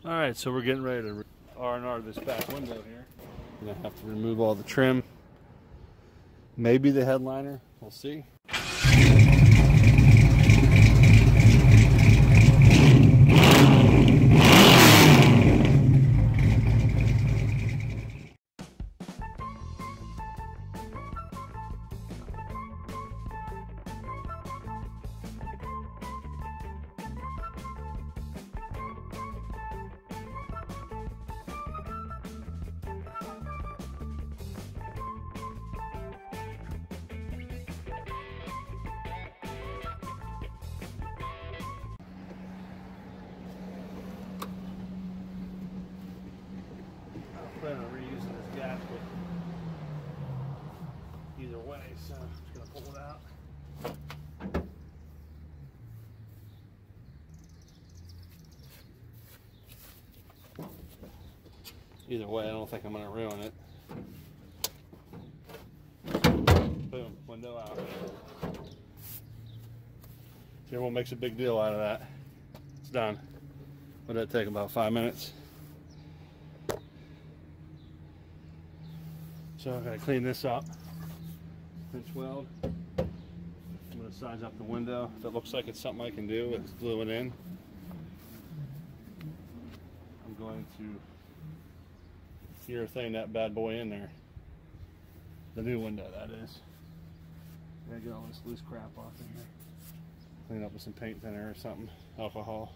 Alright, so we're getting ready to R&R this back window here. I'm going to have to remove all the trim. Maybe the headliner. We'll see. I plan on reusing this gasket either way, so I'm just going to pull it out. Either way, I don't think I'm going to ruin it. Boom, window out. Everyone makes a big deal out of that. It's done. What did that take? About 5 minutes? So I've got to clean this up. Pinch weld. I'm going to size up the window. If it looks like it's something I can do, let's glue it in. I'm going to urethane that bad boy in there. The new window, that is. Gotta get all this loose crap off in here. Clean up with some paint thinner or something. Alcohol.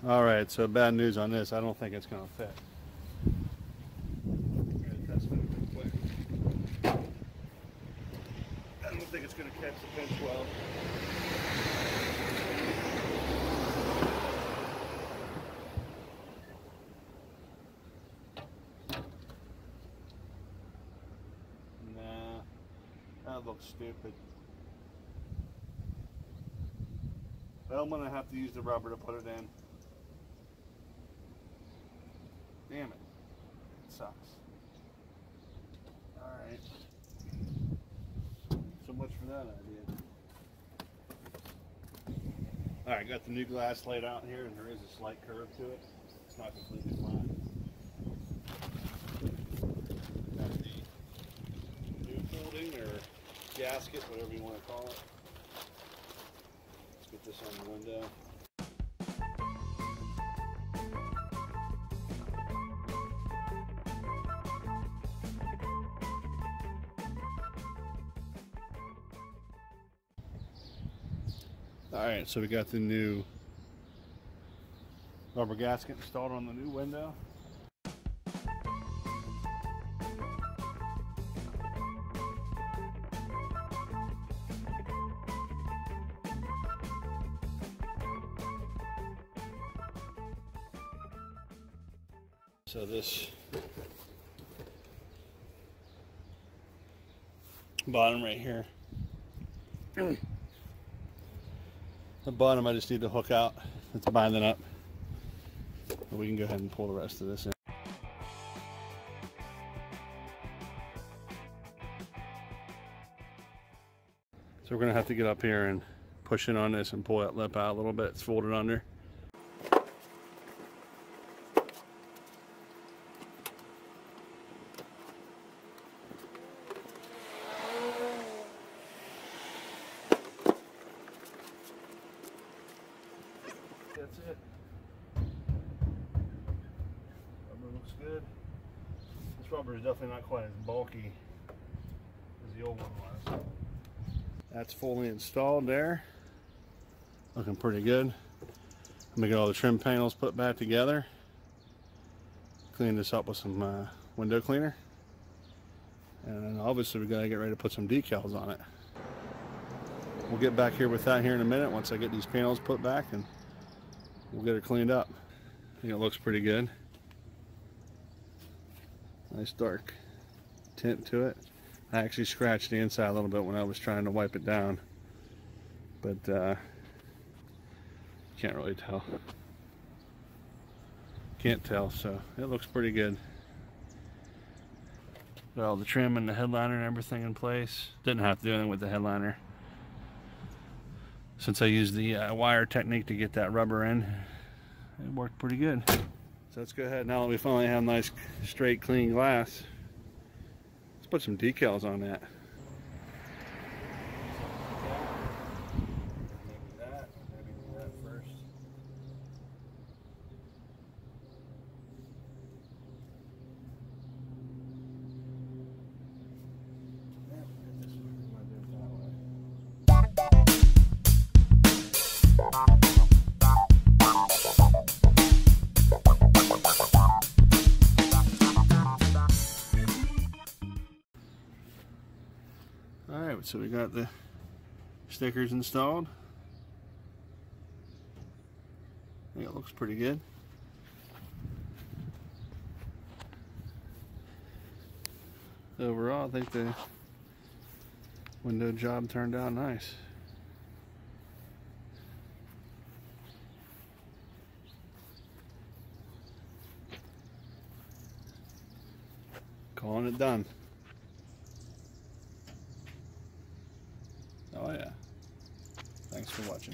Alright, so bad news on this. I don't think it's going to fit. I don't think it's going to catch the pinch weld. Nah, that looks stupid. Well, I'm going to have to use the rubber to put it in. Damn it. It sucks. Alright. So much for that idea. Alright, got the new glass laid out here, and there is a slight curve to it. It's not completely flat. Got the new folding or gasket, whatever you want to call it. Let's get this on the window. Alright, so we got the new rubber gasket installed on the new window. So this bottom right here, the bottom I just need to hook out. It's binding up. But we can go ahead and pull the rest of this in. So we're going to have to get up here and push in on this and pull that lip out a little bit. It's folded under. That's it. Rubber looks good. This rubber is definitely not quite as bulky as the old one was. That's fully installed there. Looking pretty good. I'm gonna get all the trim panels put back together. Clean this up with some window cleaner. And then obviously we gotta get ready to put some decals on it. We'll get back here with that here in a minute once I get these panels put back, and we'll get it cleaned up. I think it looks pretty good. Nice dark tint to it. I actually scratched the inside a little bit when I was trying to wipe it down, but can't really tell. Can't tell, so it looks pretty good. Got all the trim and the headliner and everything in place. Didn't have to do anything with the headliner. since I used the wire technique to get that rubber in, it worked pretty good. So let's go ahead, now that we finally have nice straight clean glass, let's put some decals on that. Alright, so we got the stickers installed. I think it looks pretty good. Overall, I think the window job turned out nice. Calling it done. Oh yeah. Thanks for watching.